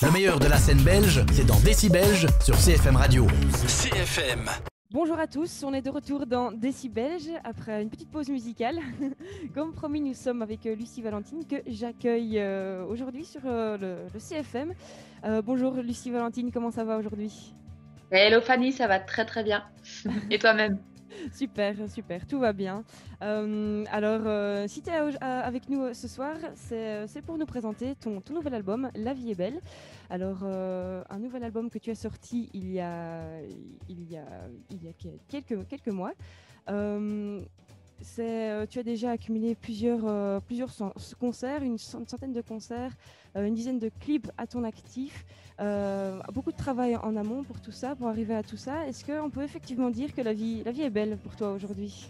Le meilleur de la scène belge, c'est dans Décibelge sur CFM Radio. CFM. Bonjour à tous, on est de retour dans Décibelge après une petite pause musicale. Comme promis, nous sommes avec Lucie Valentine que j'accueille aujourd'hui sur le CFM. Bonjour Lucie Valentine, comment ça va aujourd'hui? Hello Fanny, ça va très très bien. Et toi-même? Super, super, tout va bien. Si tu es avec nous ce soir, c'est pour nous présenter ton nouvel album, La vie est belle. Alors, un nouvel album que tu as sorti il y a quelques mois. Tu as déjà accumulé plusieurs concerts, une centaine de concerts, une dizaine de clips à ton actif, beaucoup de travail en amont pour tout ça, pour arriver à tout ça. Est-ce qu'on peut effectivement dire que la vie est belle pour toi aujourd'hui?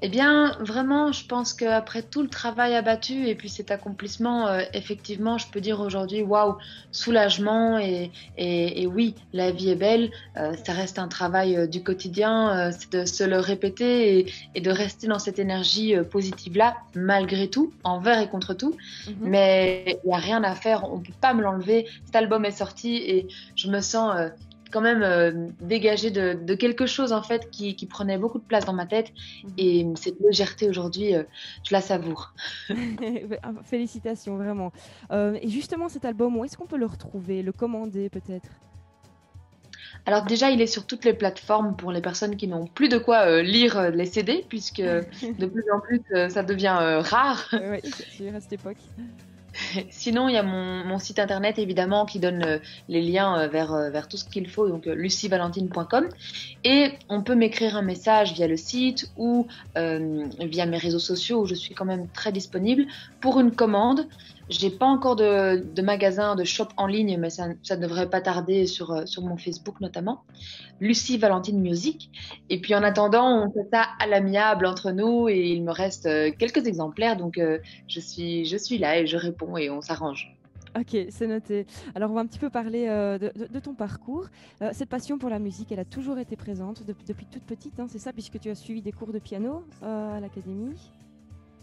Eh bien, vraiment, je pense qu'après tout le travail abattu et puis cet accomplissement, effectivement, je peux dire aujourd'hui, waouh, soulagement et oui, la vie est belle. Ça reste un travail du quotidien, c'est de se le répéter et de rester dans cette énergie positive-là, malgré tout, envers et contre tout. Mais il n'y a rien à faire, on ne peut pas me l'enlever. Cet album est sorti et je me sens quand même dégagée de quelque chose en fait qui prenait beaucoup de place dans ma tête et cette légèreté aujourd'hui, je la savoure. Félicitations, vraiment. Et justement cet album, où est-ce qu'on peut le retrouver, le commander peut-être? Alors déjà, il est sur toutes les plateformes pour les personnes qui n'ont plus de quoi lire les CD, puisque de plus en plus, ça devient rare. Oui, c'est à cette époque. Sinon, il y a mon site internet évidemment qui donne les liens vers tout ce qu'il faut, donc lucievalentine.com. Et on peut m'écrire un message via le site ou via mes réseaux sociaux où je suis quand même très disponible pour une commande. J'ai pas encore de magasin, de shop en ligne, mais ça ne devrait pas tarder sur mon Facebook notamment. Lucie Valentine Music. Et puis en attendant, on fait ça à l'amiable entre nous et il me reste quelques exemplaires, donc je suis là et je réponds et on s'arrange. Ok, c'est noté. Alors on va un petit peu parler de ton parcours. Cette passion pour la musique, elle a toujours été présente depuis toute petite, hein, c'est ça, puisque tu as suivi des cours de piano à l'académie.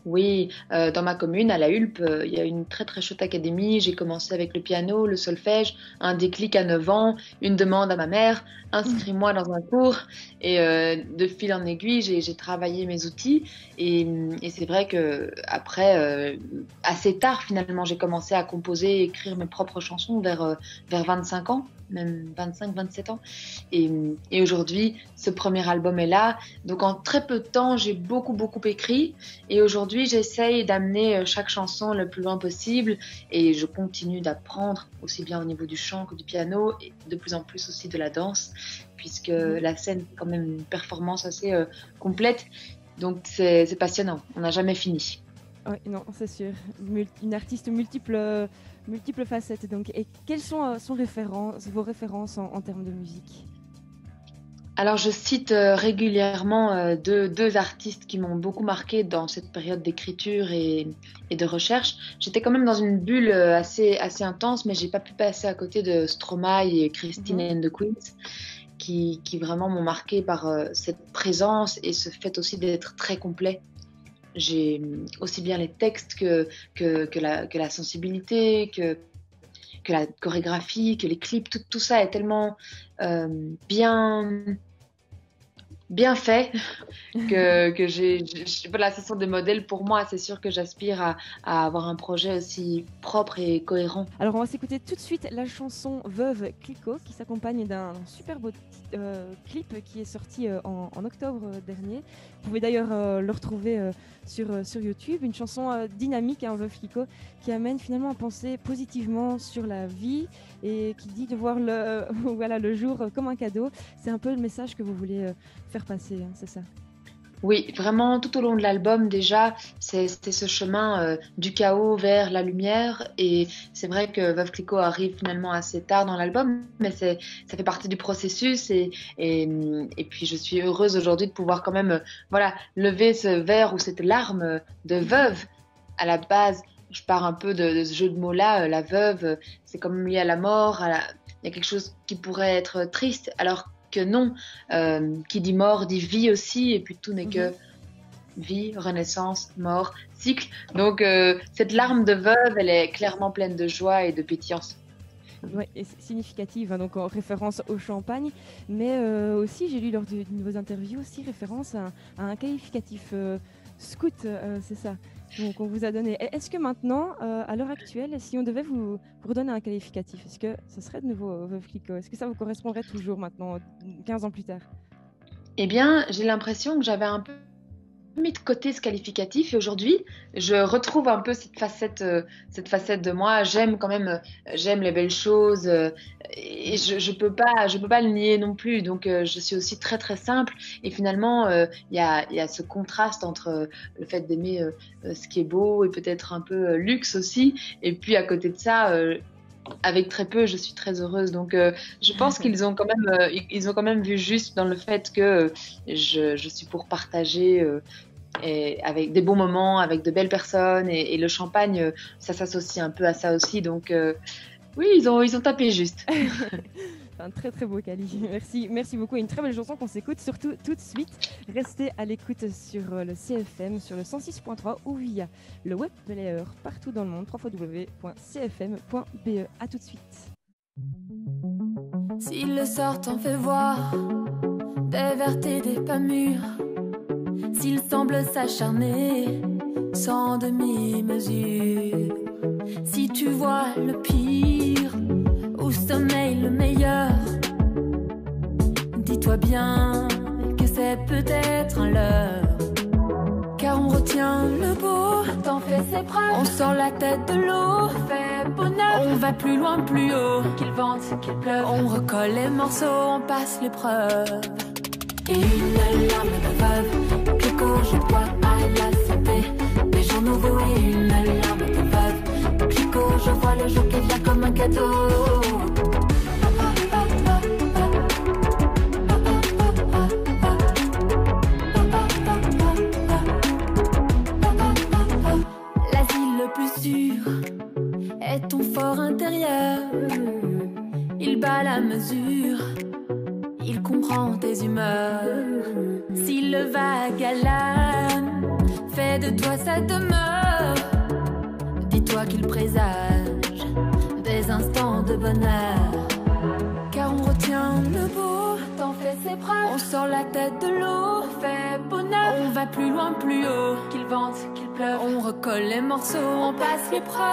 Oui, dans ma commune, à La Hulpe, il y a une très très chouette académie. J'ai commencé avec le piano, le solfège, un déclic à 9 ans, une demande à ma mère, inscris-moi dans un cours. Et de fil en aiguille, j'ai travaillé mes outils. Et c'est vrai que après, assez tard finalement, j'ai commencé à composer, écrire mes propres chansons vers 25 ans, même 25-27 ans. Et aujourd'hui, ce premier album est là. Donc en très peu de temps, j'ai beaucoup écrit. Et aujourd'hui, j'essaye d'amener chaque chanson le plus loin possible. Et je continue d'apprendre aussi bien au niveau du chant que du piano et de plus en plus aussi de la danse, puisque la scène est quand même une performance assez complète. Donc c'est passionnant, on n'a jamais fini. Oui, non, c'est sûr. Une artiste multiples facettes. Donc. Et quelles sont vos références en termes de musique? Alors je cite régulièrement deux artistes qui m'ont beaucoup marqué dans cette période d'écriture et de recherche. J'étais quand même dans une bulle assez intense, mais j'ai pas pu passer à côté de Stromae et Christine and the Queens, qui vraiment m'ont marqué par cette présence et ce fait aussi d'être très complet. J'ai aussi bien les textes que la sensibilité, que la chorégraphie, que les clips, tout ça est tellement bien fait voilà, ce sont des modèles pour moi. C'est sûr que j'aspire à avoir un projet aussi propre et cohérent. Alors on va s'écouter tout de suite la chanson Veuve Clicquot qui s'accompagne d'un super beau clip qui est sorti en octobre dernier. Vous pouvez d'ailleurs le retrouver sur YouTube. Une chanson dynamique, hein, Veuve Clicquot, qui amène finalement à penser positivement sur la vie et qui dit de voir le jour comme un cadeau. C'est un peu le message que vous voulez faire passer, hein, c'est ça? Oui, vraiment, tout au long de l'album, déjà, c'était ce chemin du chaos vers la lumière. Et c'est vrai que Veuve Clicquot arrive finalement assez tard dans l'album, mais ça fait partie du processus. Et puis, je suis heureuse aujourd'hui de pouvoir quand même voilà, lever ce verre ou cette larme de veuve. À la base, je pars un peu de ce jeu de mots-là. La veuve, c'est comme lié à la mort. Il y a quelque chose qui pourrait être triste, alors que non, qui dit mort dit vie aussi, et puis tout n'est que vie, renaissance, mort, cycle. Donc cette larme de veuve, elle est clairement pleine de joie et de pétillance. Ouais, et significative, hein, donc en référence au champagne, mais aussi j'ai lu lors d'une de vos interviews aussi référence à un qualificatif scout, c'est ça. Donc on vous a donné. Est-ce que maintenant, à l'heure actuelle, si on devait vous redonner un qualificatif, est-ce que ce serait de nouveau Veuve Clicquot? Est-ce que ça vous correspondrait toujours maintenant, 15 ans plus tard? Eh bien, j'ai l'impression que j'avais un peu mis de côté ce qualificatif et aujourd'hui, je retrouve un peu cette facette de moi. J'aime quand même, j'aime les belles choses et je peux pas le nier non plus. Donc, je suis aussi très très simple et finalement, il y a ce contraste entre le fait d'aimer ce qui est beau et peut-être un peu luxe aussi. Et puis à côté de ça, avec très peu, je suis très heureuse. Donc, je pense qu'ils ont ils ont quand même vu juste dans le fait que je suis pour partager et avec des bons moments, avec de belles personnes. Et le champagne, ça s'associe un peu à ça aussi. Donc, oui, ils ont tapé juste. Un très très beau Cali. Merci beaucoup. Et une très belle chanson qu'on s'écoute, surtout tout de suite. Restez à l'écoute sur le CFM, sur le 106.3 ou via le web player partout dans le monde, www.cfm.be. À tout de suite. Si le sort t'en fait voir des vertes et des pas mûrs, s'il semble s'acharner sans demi-mesure, si tu vois le pire où sommeille le meilleur, dis-toi bien que c'est peut-être un leurre. Car on retient le beau, t'en fais ses preuves. On sort la tête de l'eau, fait bonheur. On va plus loin, plus haut, qu'il vente, qu'il pleuve. On recolle les morceaux, on passe l'épreuve. Et une larme de veuve, Clicquot, je bois à la santé. Des jours nouveaux et une larme de veuve, Clicquot, je vois le jour qui vient comme un cadeau. Est ton fort intérieur, il bat la mesure, il comprend tes humeurs. Si le vague à l'âme fait de toi sa demeure, dis-toi qu'il présage des instants de bonheur. Car on retient le beau, t'en fais ses preuves. On sort la tête de l'eau, fait bonheur. On va plus loin, plus haut, qu'il vente, qu'il pleuve. On recolle les morceaux, on passe l'épreuve.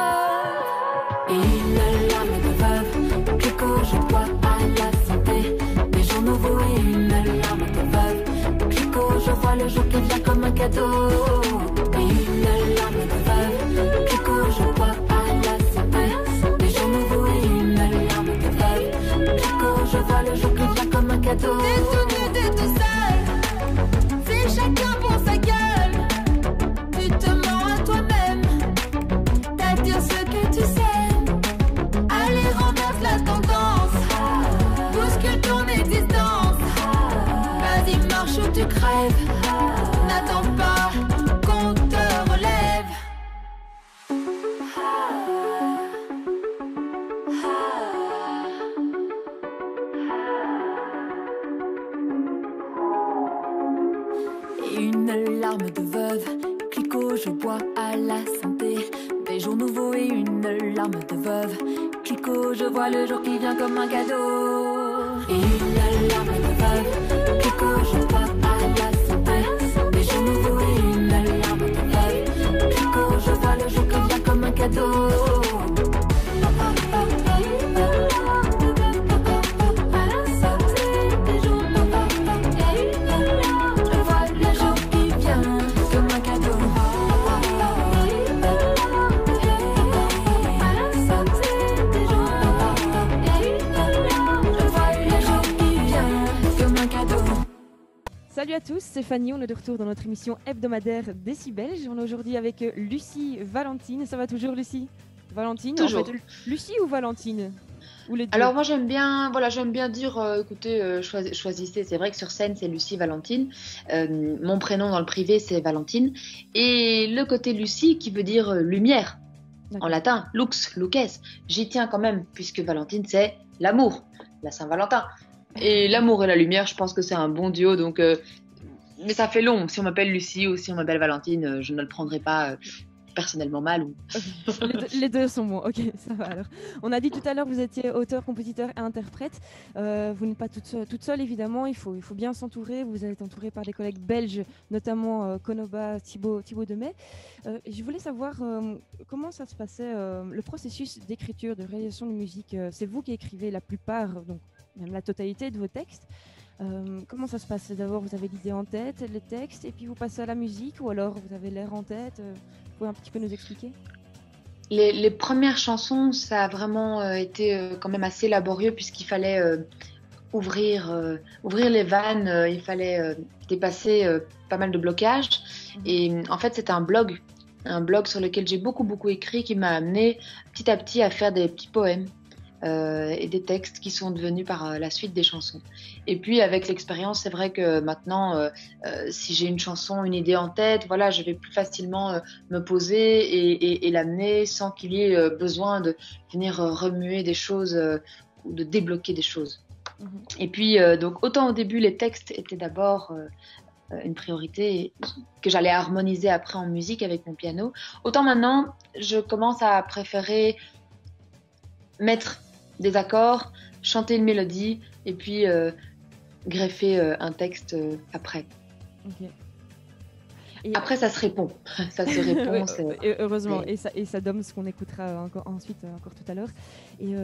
Et une larme de veuve, Clicquot, je bois à la santé. Des jours nouveaux et une larme de veuve, Clicquot, je vois le jour qui vient comme un cadeau. Et une larme de veuve, Clicquot, je bois à la santé. Des jours nouveaux et une larme de veuve, Clicquot, je vois le jour qui vient comme un cadeau. T'es tout nu, t'es tout seul, c'est chacun pour sa gueule. Tu te mens à toi-même, t'as dire ce que tu sais. Allez, renverse la tendance, bouscule ton existence. Vas-y, marche ou tu crèves, n'attends pas qu'on te relève. Et une larme de veuve, Clicquot, je bois à la santé. Des jours nouveaux et une larme de veuve, Clicquot, je vois le jour qui vient comme un cadeau. Et une larme de veuve, Clicquot, je bois à la santé. Des jours nouveaux et une larme de veuve, Clicquot, je vois le jour qui vient comme un cadeau. Salut à tous, c'est Fanny, on est de retour dans notre émission hebdomadaire Décibelge. On est aujourd'hui avec Lucie Valentine. Ça va toujours, Lucie? Valentine Toujours. En fait, Lucie ou Valentine? Ou les deux? Alors moi j'aime bien dire, écoutez, choisissez. C'est vrai que sur scène c'est Lucie Valentine. Mon prénom dans le privé c'est Valentine. Et le côté Lucie qui veut dire lumière. En latin, lux, luces. J'y tiens quand même puisque Valentine c'est l'amour, la Saint-Valentin. Et l'amour et la lumière, je pense que c'est un bon duo. Donc, mais ça fait long. Si on m'appelle Lucie ou si on m'appelle Valentine, je ne le prendrai pas. personnellement mal. Ou... Les deux sont bons, ok, ça va alors. On a dit tout à l'heure que vous étiez auteur, compositeur et interprète. Vous n'êtes pas toute seule évidemment, il faut bien s'entourer. Vous êtes entouré par des collègues belges, notamment Konoba, Thibaut Demey. Je voulais savoir comment ça se passait, le processus d'écriture, de réalisation de musique. C'est vous qui écrivez la plupart, donc même la totalité de vos textes. Comment ça se passe? D'abord, vous avez l'idée en tête, les textes, et puis vous passez à la musique, ou alors vous avez l'air en tête. Vous pouvez un petit peu nous expliquer? Les premières chansons, ça a vraiment été quand même assez laborieux puisqu'il fallait ouvrir les vannes, il fallait dépasser pas mal de blocages. Et en fait, c'était un blog sur lequel j'ai beaucoup écrit qui m'a amené petit à petit à faire des petits poèmes. Et des textes qui sont devenus par la suite des chansons. Et puis avec l'expérience, c'est vrai que maintenant, si j'ai une chanson, une idée en tête, voilà, je vais plus facilement me poser et l'amener sans qu'il y ait besoin de venir remuer des choses ou de débloquer des choses. Et puis, donc autant au début, les textes étaient d'abord une priorité que j'allais harmoniser après en musique avec mon piano, autant maintenant, je commence à préférer mettre des accords, chanter une mélodie et puis greffer un texte après. Okay. Après, ça se répond. Ça se répond. Et heureusement. Et ça donne ce qu'on écoutera encore tout à l'heure. Et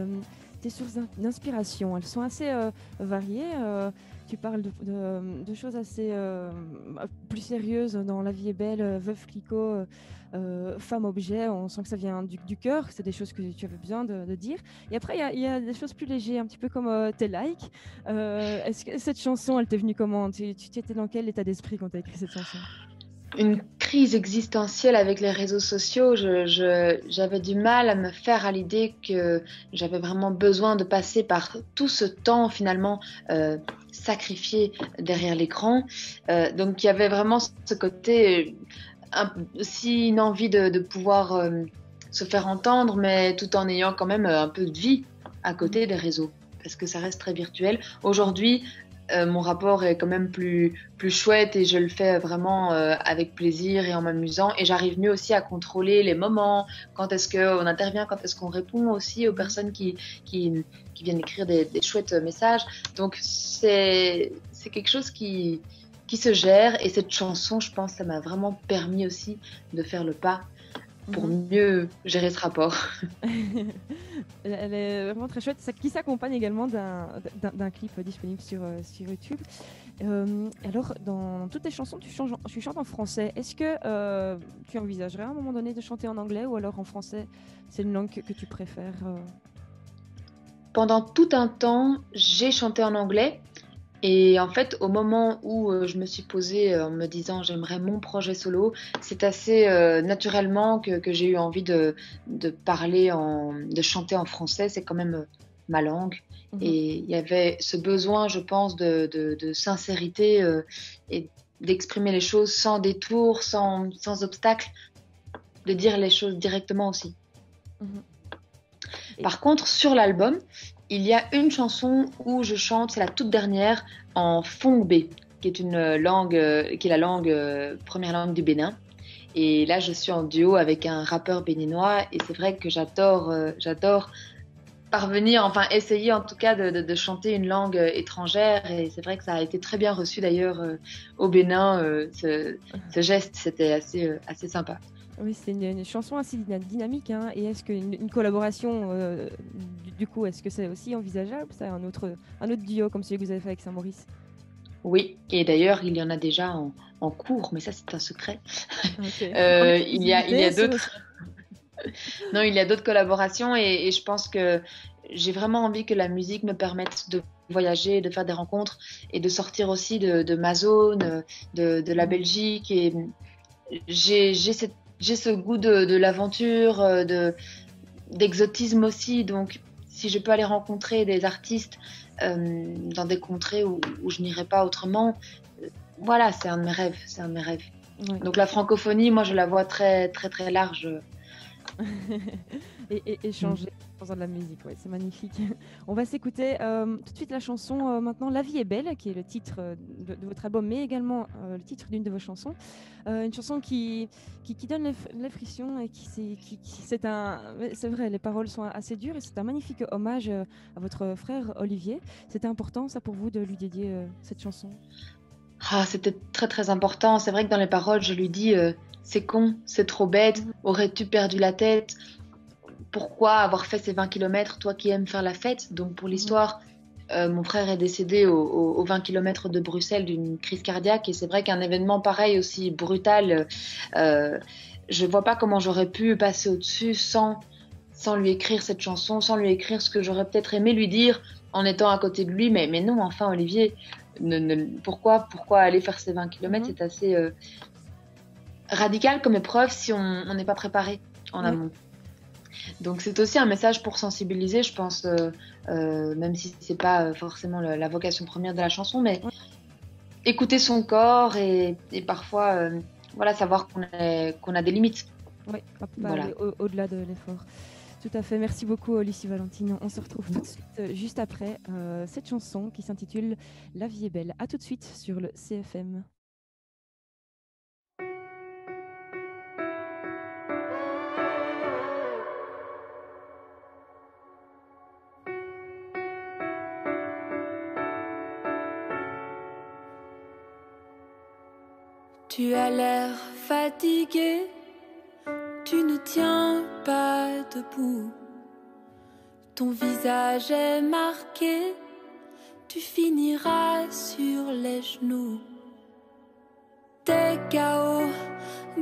tes sources d'inspiration, elles sont assez variées. Tu parles de choses assez plus sérieuses dans La vie est belle, Veuve Clicquot, Femme objet. On sent que ça vient du cœur, c'est des choses que tu avais besoin de dire. Et après, il y a des choses plus légères, un petit peu comme Tes Like. Est-ce que cette chanson, elle t'est venue comment? Tu étais dans quel état d'esprit quand tu as écrit cette chanson? Une crise existentielle avec les réseaux sociaux. J'avais du mal à me faire à l'idée que j'avais vraiment besoin de passer par tout ce temps finalement sacrifié derrière l'écran. Donc il y avait vraiment ce côté aussi une envie de pouvoir se faire entendre, mais tout en ayant quand même un peu de vie à côté des réseaux, parce que ça reste très virtuel. Aujourd'hui, mon rapport est quand même plus chouette et je le fais vraiment avec plaisir et en m'amusant. Et j'arrive mieux aussi à contrôler les moments, quand est-ce qu'on intervient, quand est-ce qu'on répond aussi aux personnes qui viennent écrire des chouettes messages. Donc c'est quelque chose qui se gère. Et cette chanson, je pense, ça m'a vraiment permis aussi de faire le pas pour mieux gérer ce rapport. Elle est vraiment très chouette, qui s'accompagne également d'un clip disponible sur YouTube. Alors, dans toutes tes chansons, tu chantes en français. Est-ce que tu envisagerais à un moment donné de chanter en anglais, ou alors en français, c'est une langue que tu préfères? Pendant tout un temps, j'ai chanté en anglais. Et en fait, au moment où je me suis posée en me disant j'aimerais mon projet solo, c'est assez naturellement que j'ai eu envie de parler, de chanter en français. C'est quand même ma langue. Et il y avait ce besoin, je pense, de sincérité et d'exprimer les choses sans détour, sans obstacle, de dire les choses directement aussi. Par contre, sur l'album, il y a une chanson où je chante, c'est la toute dernière, en fongbe, qui est une langue, qui est la première langue du Bénin. Et là, je suis en duo avec un rappeur béninois, et c'est vrai que j'adore parvenir, enfin essayer en tout cas de chanter une langue étrangère. Et c'est vrai que ça a été très bien reçu d'ailleurs au Bénin, ce geste, c'était assez sympa. Oui, c'est une chanson assez dynamique, hein. Et est-ce qu'une collaboration, du coup, est-ce que c'est aussi envisageable? C'est un autre duo comme celui que vous avez fait avec Saint-Maurice? Oui, et d'ailleurs, il y en a déjà en cours, mais ça, c'est un secret. Okay. Il y a d'autres... Non, il y a d'autres collaborations et je pense que j'ai vraiment envie que la musique me permette de voyager, de faire des rencontres et de sortir aussi de ma zone, de la Belgique. Et j'ai ce goût de l'aventure, d'exotisme aussi. Donc, si je peux aller rencontrer des artistes dans des contrées où je n'irai pas autrement, voilà, c'est un de mes rêves. Ouais. Donc, la francophonie, moi, je la vois très, très, très large. Et changer faisant de la musique, ouais, c'est magnifique. On va s'écouter tout de suite la chanson maintenant La vie est belle, qui est le titre de votre album, mais également le titre d'une de vos chansons. Une chanson qui donne les frissons et c'est vrai, les paroles sont assez dures et c'est un magnifique hommage à votre frère Olivier. C'était important ça pour vous de lui dédier cette chanson? Ah, c'était très très important. C'est vrai que dans les paroles, je lui dis c'est con, c'est trop bête, aurais-tu perdu la tête? Pourquoi avoir fait ces 20 kilomètres, toi qui aimes faire la fête? Donc pour l'histoire, mon frère est décédé aux 20 kilomètres de Bruxelles d'une crise cardiaque et c'est vrai qu'un événement pareil, aussi brutal, je vois pas comment j'aurais pu passer au-dessus sans lui écrire cette chanson, sans lui écrire ce que j'aurais peut-être aimé lui dire en étant à côté de lui. Mais non, enfin Olivier, pourquoi aller faire ces 20 kilomètres? C'est assez radical comme épreuve si on n'est pas préparé en amont. Donc c'est aussi un message pour sensibiliser, je pense, même si c'est pas forcément la vocation première de la chanson, mais écouter son corps et parfois voilà, savoir qu'on a des limites. Oui, voilà. Au-delà de l'effort. Tout à fait, merci beaucoup Lucie Valentine. On se retrouve tout de suite, juste après cette chanson qui s'intitule La vie est belle. À tout de suite sur le CFM. Tu as l'air fatigué, tu ne tiens pas debout. Ton visage est marqué, tu finiras sur les genoux. T'es KO,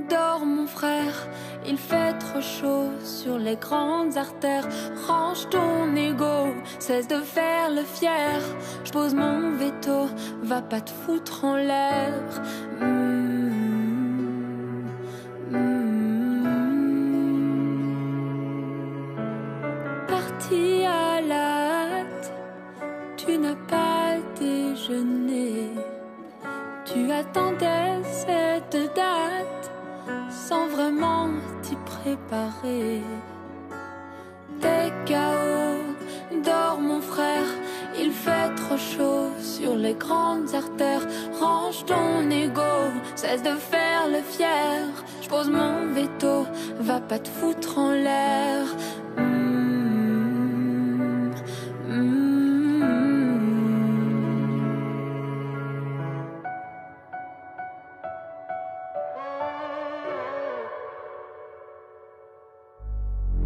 dors mon frère, il fait trop chaud sur les grandes artères. Range ton ego, cesse de faire le fier. Je pose mon veto, va pas te foutre en l'air. Parti à la hâte, tu n'as pas déjeuné. Tu attendais cette date sans vraiment t'y préparer. T'es KO, dors mon frère, il fait trop chaud sur les grandes artères. Range ton ego, cesse de faire le fier. Je pose mon veto, va pas te foutre en l'air.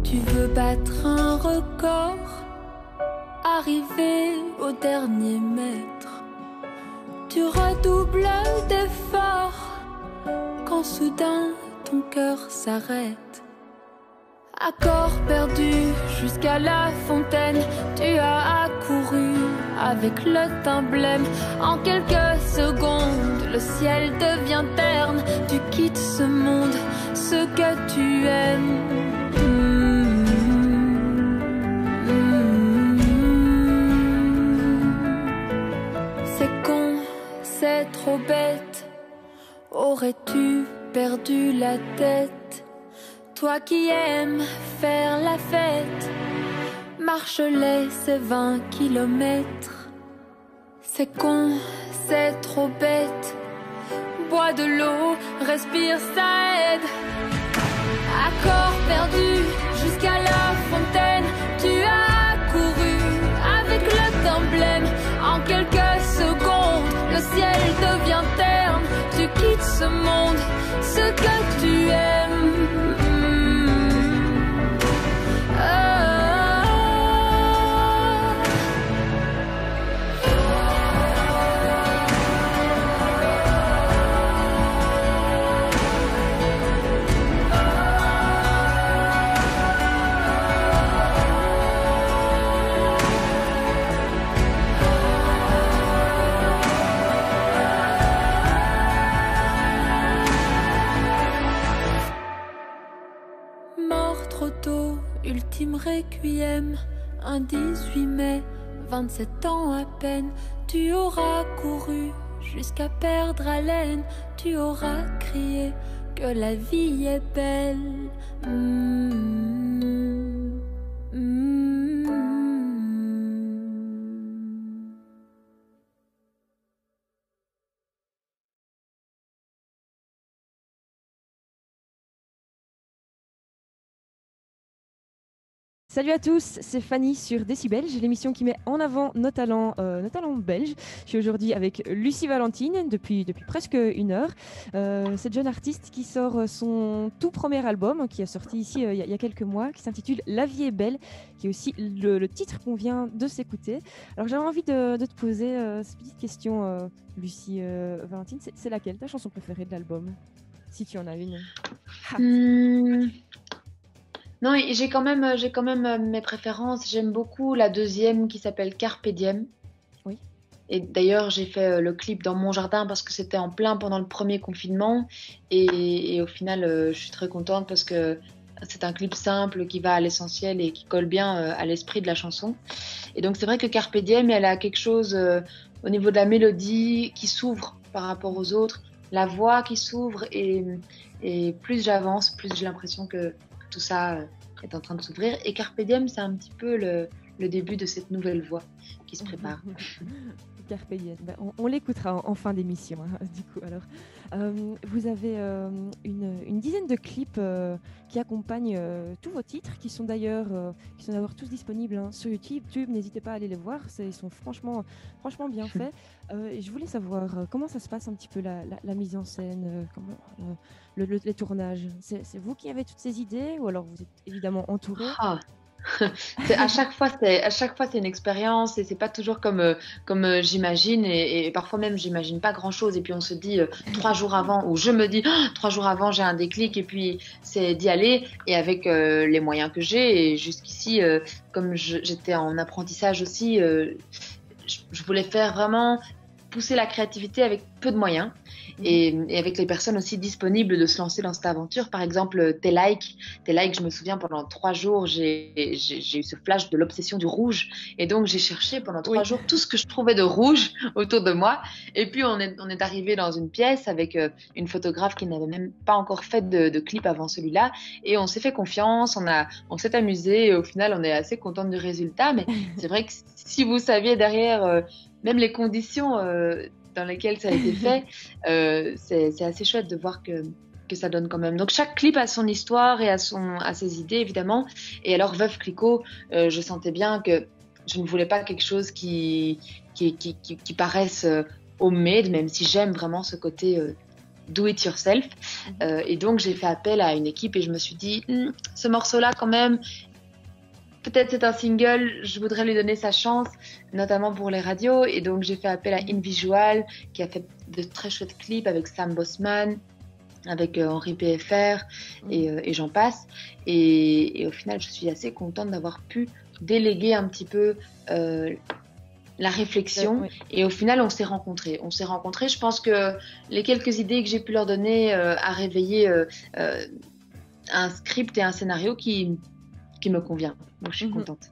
Tu veux battre un record, arriver au dernier mètre. Tu redoubles d'efforts quand soudain ton cœur s'arrête. Accord perdu jusqu'à la fontaine, tu as accouru avec le teint blême. En quelques secondes, le ciel devient terne. Tu quittes ce monde, ce que tu aimes. C'est trop bête, aurais-tu perdu la tête? Toi qui aimes faire la fête, marche-les ces 20 kilomètres. C'est con, c'est trop bête, bois de l'eau, respire, ça aide. Accord perdu jusqu'à la fontaine, tu as couru avec le teint blême. En quelques secondes, le ciel devient terne. Tu quittes ce monde, ce que tu aimes. Ultime requiem, un 18 mai, 27 ans à peine. Tu auras couru jusqu'à perdre haleine. Tu auras crié que la vie est belle. Salut à tous, c'est Fanny sur Décibelge, l'émission qui met en avant nos talents belges. Je suis aujourd'hui avec Lucie Valentine depuis presque une heure. Cette jeune artiste qui sort son tout premier album, qui a sorti ici il y a quelques mois, qui s'intitule La vie est belle, qui est aussi le titre qu'on vient de s'écouter. Alors j'avais envie de te poser cette petite question, Lucie Valentine. C'est laquelle ta chanson préférée de l'album, si tu en as une? Non, j'ai quand même mes préférences. J'aime beaucoup la deuxième qui s'appelle Carpe Diem. Oui. Et d'ailleurs, j'ai fait le clip dans mon jardin parce que c'était en plein pendant le premier confinement. Et au final, je suis très contente parce que c'est un clip simple qui va à l'essentiel et qui colle bien à l'esprit de la chanson. Et donc, c'est vrai que Carpe Diem, elle a quelque chose au niveau de la mélodie qui s'ouvre par rapport aux autres. La voix qui s'ouvre et plus j'avance, plus j'ai l'impression que tout ça est en train de s'ouvrir. Et Carpe Diem, c'est un petit peu le début de cette nouvelle voie qui se prépare. Carpe Diem. On l'écoutera en fin d'émission, hein, du coup. Alors, vous avez une dizaine de clips qui accompagnent tous vos titres, qui sont d'ailleurs tous disponibles sur YouTube. N'hésitez pas à aller les voir, ils sont franchement bien faits. Et je voulais savoir comment ça se passe un petit peu la mise en scène, les tournages. C'est vous qui avez toutes ces idées ou alors vous êtes évidemment entouré? À chaque fois, c'est une expérience et c'est pas toujours comme j'imagine et parfois même j'imagine pas grand chose et puis on se dit 3 jours avant ou je me dis 3 jours avant j'ai un déclic et puis c'est d'y aller et avec les moyens que j'ai et jusqu'ici comme j'étais en apprentissage aussi je voulais faire vraiment pousser la créativité avec peu de moyens et avec les personnes aussi disponibles de se lancer dans cette aventure. Par exemple, T-Like, je me souviens pendant 3 jours, j'ai eu ce flash de l'obsession du rouge et donc j'ai cherché pendant 3 jours tout ce que je trouvais de rouge autour de moi et puis on est arrivé dans une pièce avec une photographe qui n'avait même pas encore fait de clip avant celui-là et on s'est fait confiance, on s'est amusé et au final on est assez contente du résultat, mais c'est vrai que si vous saviez derrière même les conditions dans lesquelles ça a été fait, c'est assez chouette de voir que ça donne quand même. Donc chaque clip a son histoire et a ses idées évidemment. Et alors Veuve Clicquot, je sentais bien que je ne voulais pas quelque chose qui paraisse homemade, même si j'aime vraiment ce côté do it yourself. Et donc j'ai fait appel à une équipe et je me suis dit ce morceau-là quand même. Peut-être c'est un single, je voudrais lui donner sa chance, notamment pour les radios. Et donc, j'ai fait appel à InVisual, qui a fait de très chouettes clips avec Sam Bosman, avec Henri PFR, et j'en passe. Et au final, je suis assez contente d'avoir pu déléguer un petit peu la réflexion. Oui. Et au final, on s'est rencontrés. Je pense que les quelques idées que j'ai pu leur donner a réveillé un script et un scénario qui me convient. Donc je suis contente.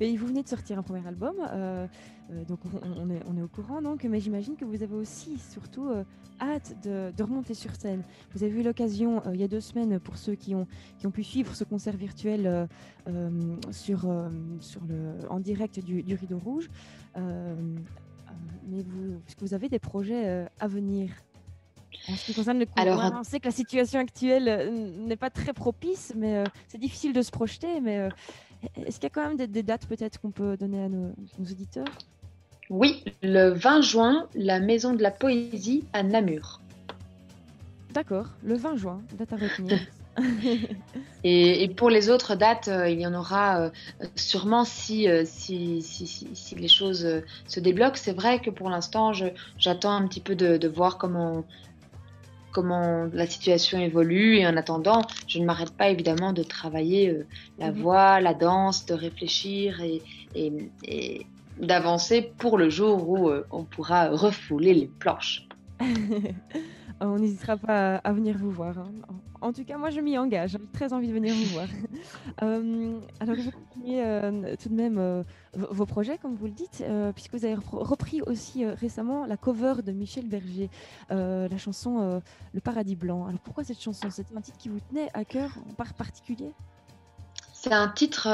Et vous venez de sortir un premier album, donc on est au courant, donc, mais j'imagine que vous avez aussi surtout hâte de remonter sur scène. Vous avez eu l'occasion il y a 2 semaines, pour ceux qui ont pu suivre ce concert virtuel en direct du Rideau Rouge, mais vous avez des projets à venir. En ce qui concerne le confinement, on sait que la situation actuelle n'est pas très propice, mais c'est difficile de se projeter. Mais est-ce qu'il y a quand même des dates peut-être qu'on peut donner à nos auditeurs? Oui, le 20 juin, la Maison de la Poésie à Namur. D'accord, le 20 juin, date à retenir. Et pour les autres dates, il y en aura sûrement si les choses se débloquent. C'est vrai que pour l'instant, j'attends un petit peu de voir comment la situation évolue et en attendant, je ne m'arrête pas évidemment de travailler la voix, la danse, de réfléchir et d'avancer pour le jour où on pourra refouler les planches. On n'hésitera pas à venir vous voir. Hein. En tout cas, moi, je m'y engage. J'ai très envie de venir vous voir. Alors, vous continuez tout de même vos projets, comme vous le dites, puisque vous avez repris aussi récemment la cover de Michel Berger, la chanson Le Paradis Blanc. Alors, pourquoi cette chanson? C'était un titre qui vous tenait à cœur en particulier? C'est un titre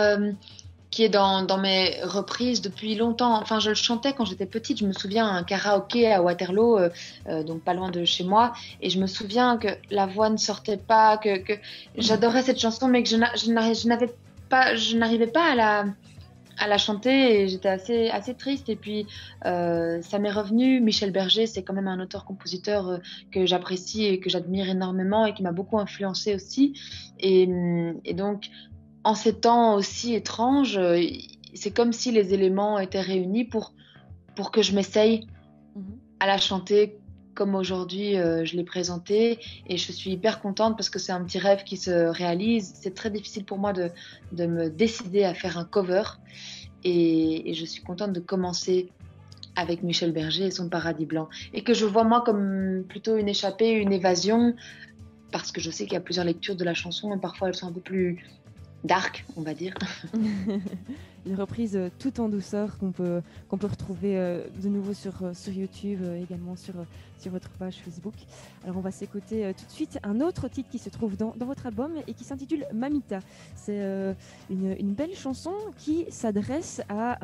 qui est dans mes reprises depuis longtemps. Enfin, je le chantais quand j'étais petite. Je me souviens un karaoké à Waterloo, donc pas loin de chez moi. Et je me souviens que la voix ne sortait pas, que j'adorais cette chanson, mais que je n'avais je n'arrivais pas à la chanter et j'étais assez triste. Et puis, ça m'est revenu. Michel Berger, c'est quand même un auteur-compositeur que j'apprécie et que j'admire énormément et qui m'a beaucoup influencée aussi. Et donc, en ces temps aussi étranges, c'est comme si les éléments étaient réunis pour que je m'essaye à la chanter comme aujourd'hui je l'ai présentée. Et je suis hyper contente parce que c'est un petit rêve qui se réalise. C'est très difficile pour moi de me décider à faire un cover. Et je suis contente de commencer avec Michel Berger et son Paradis Blanc. Et que je vois moi comme plutôt une échappée, une évasion, parce que je sais qu'il y a plusieurs lectures de la chanson et parfois elles sont un peu plus dark, on va dire. Une reprise tout en douceur qu'on peut retrouver de nouveau sur YouTube, également sur votre page Facebook. Alors on va s'écouter tout de suite un autre titre qui se trouve dans votre album et qui s'intitule Mamita. C'est une belle chanson qui s'adresse à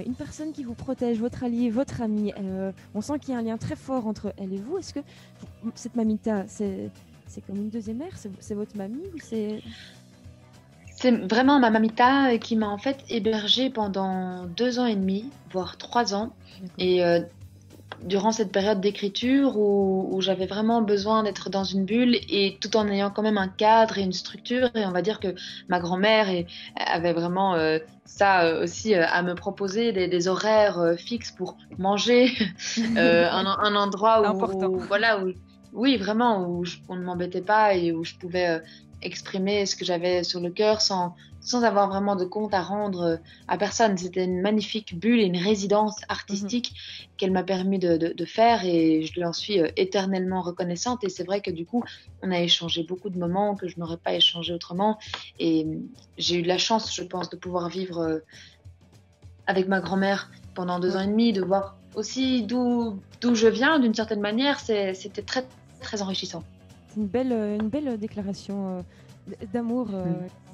une personne qui vous protège, votre allié, votre ami. On sent qu'il y a un lien très fort entre elle et vous. Est-ce que cette Mamita, c'est comme une deuxième mère? C'est votre mamie ou c'est... C'est vraiment ma mamita qui m'a en fait hébergée pendant 2 ans et demi, voire 3 ans. Et durant cette période d'écriture où j'avais vraiment besoin d'être dans une bulle et tout en ayant quand même un cadre et une structure. Et on va dire que ma grand-mère avait vraiment ça aussi à me proposer, des horaires fixes pour manger, un endroit où, voilà, oui, vraiment, où on ne m'embêtait pas et où je pouvais exprimer ce que j'avais sur le cœur sans avoir vraiment de compte à rendre à personne. C'était une magnifique bulle et une résidence artistique qu'elle m'a permis de faire et je lui en suis éternellement reconnaissante. Et c'est vrai que du coup, on a échangé beaucoup de moments que je n'aurais pas échangé autrement. Et j'ai eu de la chance, je pense, de pouvoir vivre avec ma grand-mère pendant 2 ans et demi, de voir aussi d'où je viens d'une certaine manière. C'était très, très enrichissant. C'est une belle déclaration d'amour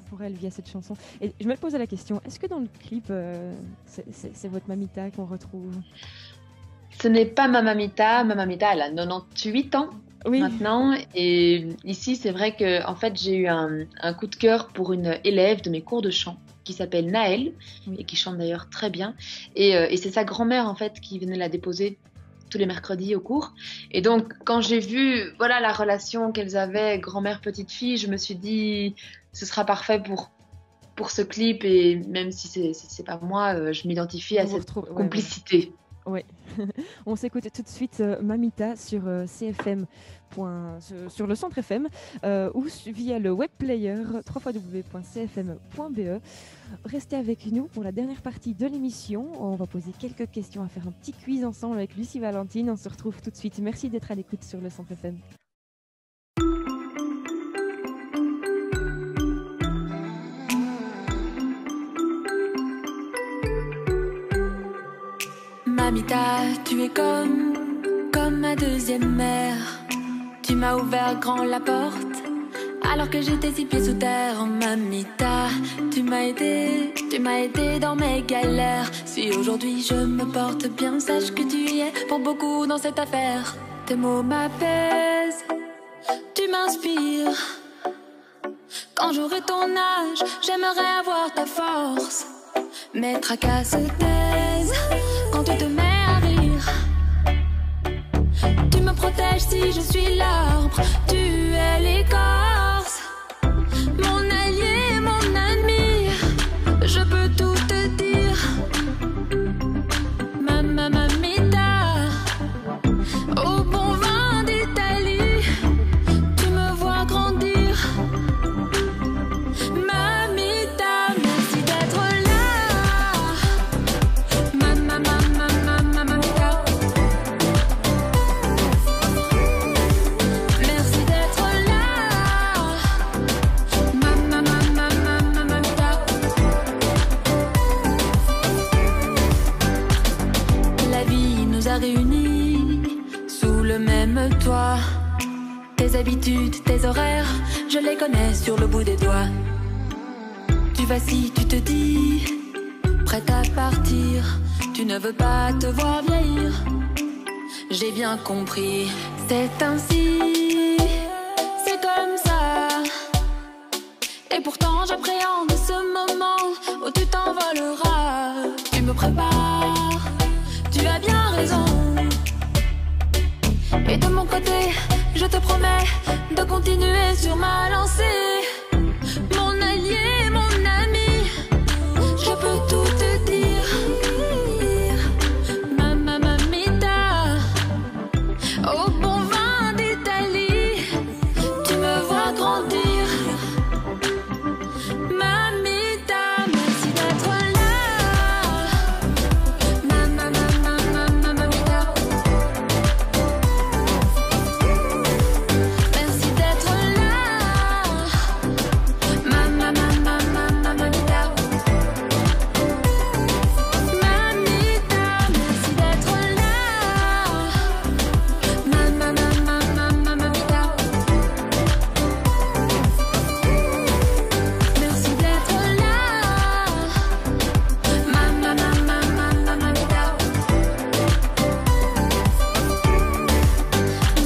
pour elle via cette chanson. Et je me posais la question, est-ce que dans le clip, c'est votre mamita qu'on retrouve? Ce n'est pas ma mamita. Ma mamita, elle a 98 ans maintenant. Et ici, c'est vrai que en fait, j'ai eu un coup de cœur pour une élève de mes cours de chant qui s'appelle Naël et qui chante d'ailleurs très bien. Et c'est sa grand-mère en fait qui venait la déposer tous les mercredis au cours. Et donc, quand j'ai vu la relation qu'elles avaient, grand-mère, petite-fille, je me suis dit, ce sera parfait pour ce clip. Et même si c'est pas moi, je m'identifie à cette complicité. Ouais. On s'écoute tout de suite Mamita sur CFM. Sur le centre FM ou via le web player www.cfm.be. Restez avec nous pour la dernière partie de l'émission. On va poser quelques questions, à faire un petit quiz ensemble avec Lucie Valentine. On se retrouve tout de suite. Merci d'être à l'écoute sur le centre FM. Mamita, tu es comme ma deuxième mère. Tu m'as ouvert grand la porte alors que j'étais 6 pieds sous terre. Oh, mamita, tu m'as aidé dans mes galères. Si aujourd'hui je me porte bien, sache que tu y es pour beaucoup dans cette affaire. Tes mots m'apaisent, tu m'inspires. Quand j'aurai ton âge, j'aimerais avoir ta force. Mes tracas se taisent quand tu te mets à rire. Tu me protèges si je suis l'arbre, tu es l'écorce. Mon allié, mon ami, je peux tout te dire. Mamita, au bon vin d'Italie, tu me vois grandir. Mamita, merci d'être là. Mamita. Merci d'être là. Mamita. La vie nous a réunis sous le même toit. Tes habitudes, tes horaires, je les connais sur le bout des doigts. Tu vacilles, tu te dis, prête à partir. Tu ne veux pas te voir vieillir. J'ai bien compris, c'est ainsi, c'est comme ça. Et pourtant j'appréhende ce prépare. Tu as bien raison. Et de mon côté, je te promets de continuer sur ma lancée. Mon allié, mon ami, je peux tout te dire. Mamita, au bon vin d'Italie, tu me vois grandir. Mamita, merci d'être là. Mamita, merci d'être là. Mamita, Mamita, merci d'être là. Mamita, merci d'être là. Mamita,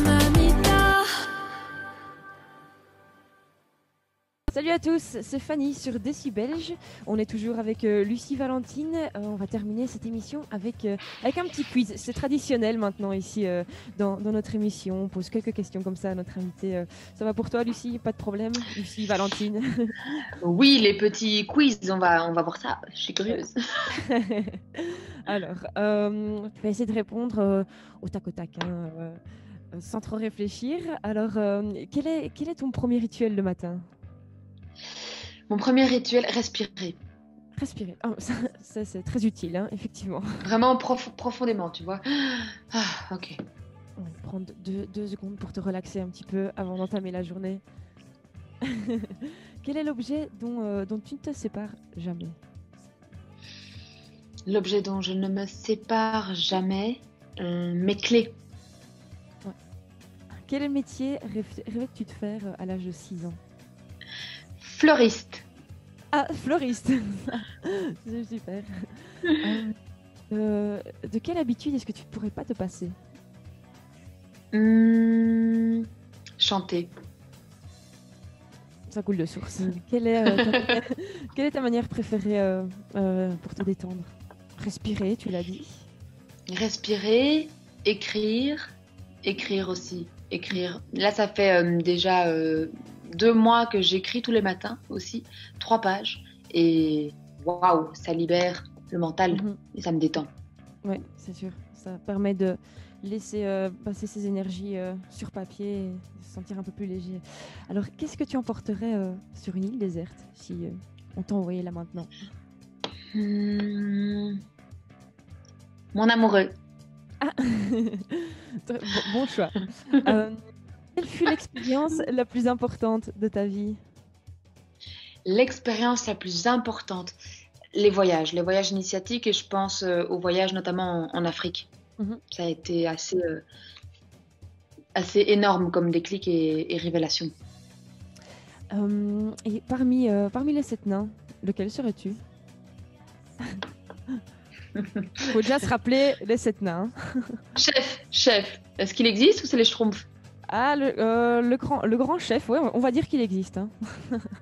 Mamita. Salut à tous, c'est Fanny sur Décibelge. On est toujours avec Lucie Valentine. On va terminer cette émission avec un petit quiz. C'est traditionnel maintenant ici dans notre émission. On pose quelques questions comme ça à notre invité. Ça va pour toi, Lucie? Pas de problème? Lucie Valentine. Oui, les petits quiz, on va voir ça. Je suis curieuse. Alors, tu vas essayer de répondre au tac, hein, sans trop réfléchir. Alors, quel est ton premier rituel le matin? Mon premier rituel, respirer. Respirer. Ah, ça, c'est très utile, hein, effectivement. Vraiment profondément, tu vois. Ah, ok. On va prendre deux secondes pour te relaxer un petit peu avant d'entamer la journée. Quel est l'objet dont tu ne te sépares jamais? L'objet dont je ne me sépare jamais, mes clés. Quel métier rêvais-tu de faire à l'âge de 6 ans? Fleuriste. Ah, fleuriste. C'est super. De quelle habitude est-ce que tu ne pourrais pas te passer? Chanter. Ça coule de source. Quelle est ta manière préférée pour te détendre? Respirer, tu l'as dit. Respirer, écrire aussi. Écrire. Là, ça fait déjà 2 mois que j'écris tous les matins aussi, 3 pages. Et waouh, ça libère le mental et ça me détend. Oui, c'est sûr. Ça permet de laisser passer ses énergies sur papier et se sentir un peu plus léger. Alors, qu'est-ce que tu emporterais sur une île déserte si on t'envoyait là maintenant? Mon amoureux. Ah bon choix. Quelle fut l'expérience la plus importante de ta vie? L'expérience la plus importante, les voyages initiatiques, et je pense aux voyages notamment en Afrique. Ça a été assez énorme comme déclic et révélation. Et parmi les 7 nains, lequel serais-tu? Faut déjà se rappeler les 7 nains. Chef. Est-ce qu'il existe ou c'est les Schtroumpfs? Ah, le grand chef, ouais, on va dire qu'il existe. Hein.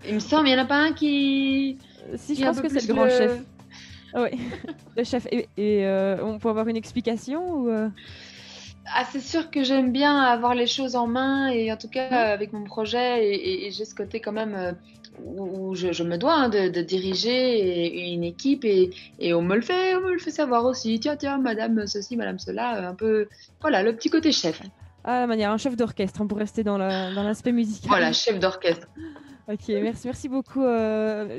Il me semble, il n'y en a pas un qui... Si, je pense que c'est le grand chef. Oui, le chef. Et on peut avoir une explication ou Ah, c'est sûr que j'aime bien avoir les choses en main, et en tout cas avec mon projet, et j'ai ce côté quand même où je me dois de diriger une équipe, et on me le fait savoir aussi. Tiens, madame ceci, madame cela, un peu... Voilà, le petit côté chef. Ah, la manière, un chef d'orchestre, hein, pour rester dans l'aspect musical. Voilà, chef d'orchestre. Ok, merci beaucoup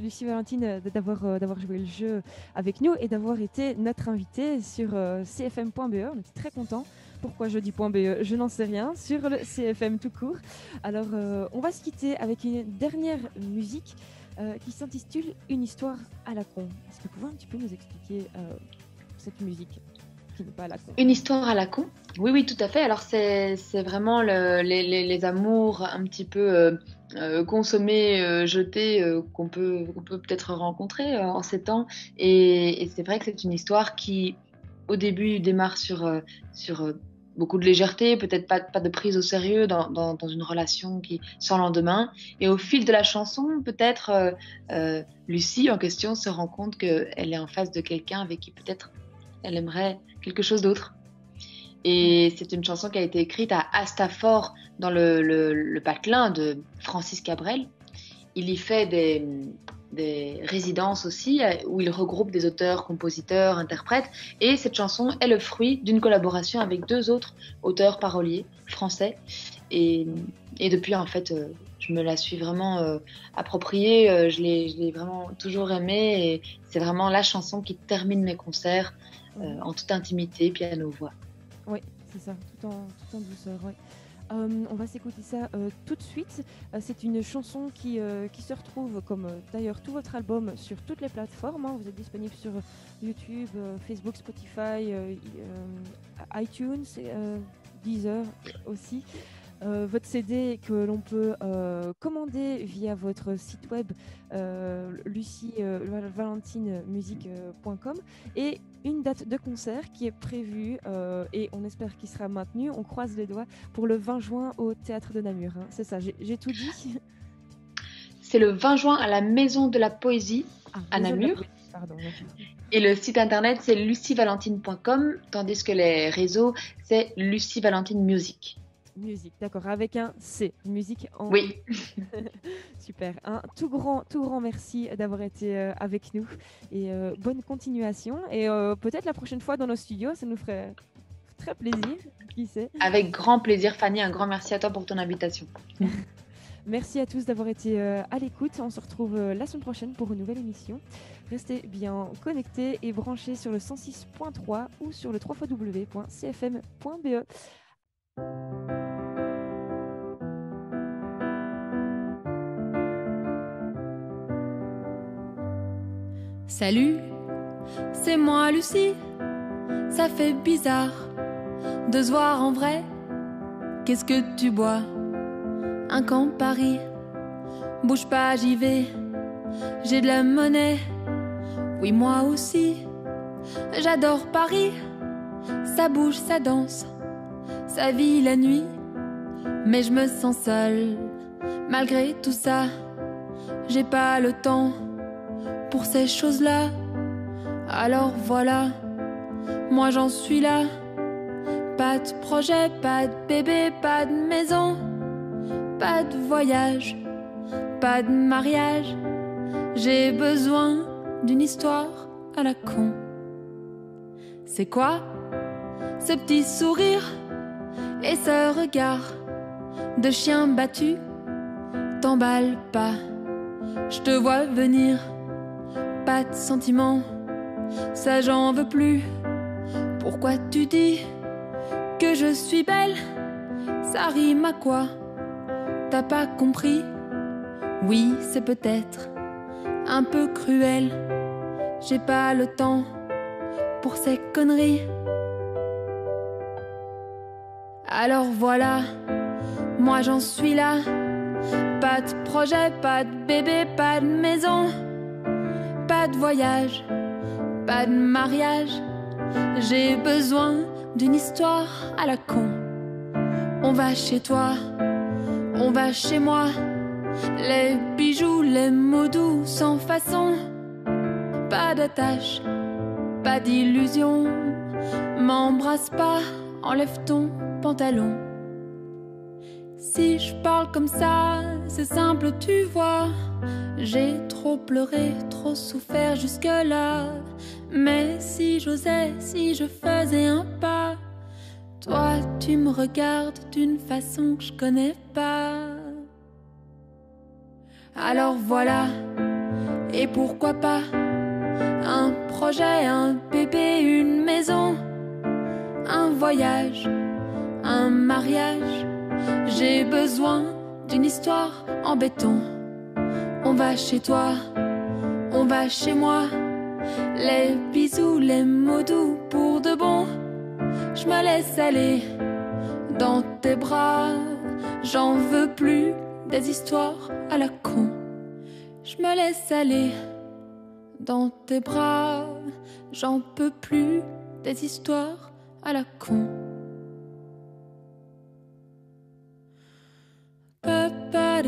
Lucie Valentine d'avoir joué le jeu avec nous et d'avoir été notre invitée sur cfm.be. On était très contents. Pourquoi je dis .be, je n'en sais rien, sur le CFM tout court. Alors, on va se quitter avec une dernière musique qui s'intitule Une histoire à la con. Est-ce que vous pouvez un petit peu nous expliquer cette musique qui n'est pas à la con? Une histoire à la con? Oui, tout à fait. Alors, c'est vraiment les amours un petit peu consommés, jetés, qu'on peut peut-être rencontrer en ces temps. Et c'est vrai que c'est une histoire qui, au début, démarre sur beaucoup de légèreté, peut-être pas de prise au sérieux dans une relation qui sans lendemain. Et au fil de la chanson, peut-être Lucie en question se rend compte qu'elle est en face de quelqu'un avec qui peut-être elle aimerait quelque chose d'autre. Et c'est une chanson qui a été écrite à Astafort, dans le patelin de Francis Cabrel. Il y fait des résidences aussi, où il regroupe des auteurs, compositeurs, interprètes. Et cette chanson est le fruit d'une collaboration avec 2 autres auteurs paroliers français. Et depuis, en fait, je me la suis vraiment appropriée. Je l'ai vraiment toujours aimée. Et c'est vraiment la chanson qui termine mes concerts en toute intimité, piano-voix. Oui, c'est ça, tout en douceur. Ouais. On va s'écouter ça tout de suite. C'est une chanson qui se retrouve, comme d'ailleurs tout votre album, sur toutes les plateformes. Hein. Vous êtes disponible sur YouTube, Facebook, Spotify, iTunes, Deezer aussi. Votre CD que l'on peut commander via votre site web lucievalentinemusique.com et une date de concert qui est prévue et on espère qu'il sera maintenu, on croise les doigts, pour le 20 juin au Théâtre de Namur. Hein. C'est ça, j'ai tout dit. C'est le 20 juin à la Maison de la Poésie à Namur. Pardon. Et le site internet, c'est lucievalentine.com, tandis que les réseaux, c'est Lucie Valentine Music. Musique, d'accord, avec un C, musique en... Oui. Super, un tout grand merci d'avoir été avec nous et bonne continuation et peut-être la prochaine fois dans nos studios, ça nous ferait très plaisir, qui sait. Avec grand plaisir Fanny, un grand merci à toi pour ton invitation. Merci à tous d'avoir été à l'écoute, on se retrouve la semaine prochaine pour une nouvelle émission. Restez bien connectés et branchés sur le 106.3 ou sur le www.cfm.be. Salut, c'est moi Lucie. Ça fait bizarre de se voir en vrai. Qu'est-ce que tu bois? Un Campari. Bouge pas, j'y vais. J'ai de la monnaie. Oui, moi aussi. J'adore Paris. Ça bouge, ça danse. Ça vit la nuit. Mais je me sens seule. Malgré tout ça, j'ai pas le temps pour ces choses-là. Alors voilà, moi j'en suis là. Pas de projet, pas de bébé, pas de maison, pas de voyage, pas de mariage. J'ai besoin d'une histoire à la con. C'est quoi ce petit sourire et ce regard de chien battu? T'emballe pas, je te vois venir. Pas de sentiments, ça j'en veux plus. Pourquoi tu dis que je suis belle? Ça rime à quoi? T'as pas compris? Oui, c'est peut-être un peu cruel. J'ai pas le temps pour ces conneries. Alors voilà, moi j'en suis là. Pas de projet, pas de bébé, pas de maison, pas de voyage, pas de mariage. J'ai besoin d'une histoire à la con. On va chez toi, on va chez moi. Les bijoux, les mots doux sans façon. Pas d'attache, pas d'illusion. M'embrasse pas, enlève ton pantalon. Si je parle comme ça, c'est simple, tu vois. J'ai trop pleuré, trop souffert jusque-là. Mais si j'osais, si je faisais un pas, toi tu me regardes d'une façon que je connais pas. Alors voilà, et pourquoi pas un projet, un bébé, une maison, un voyage, un mariage. J'ai besoin d'une histoire en béton. On va chez toi, on va chez moi. Les bisous, les mots doux pour de bon. Je me laisse aller dans tes bras. J'en veux plus des histoires à la con. Je me laisse aller dans tes bras. J'en peux plus des histoires à la con. Ba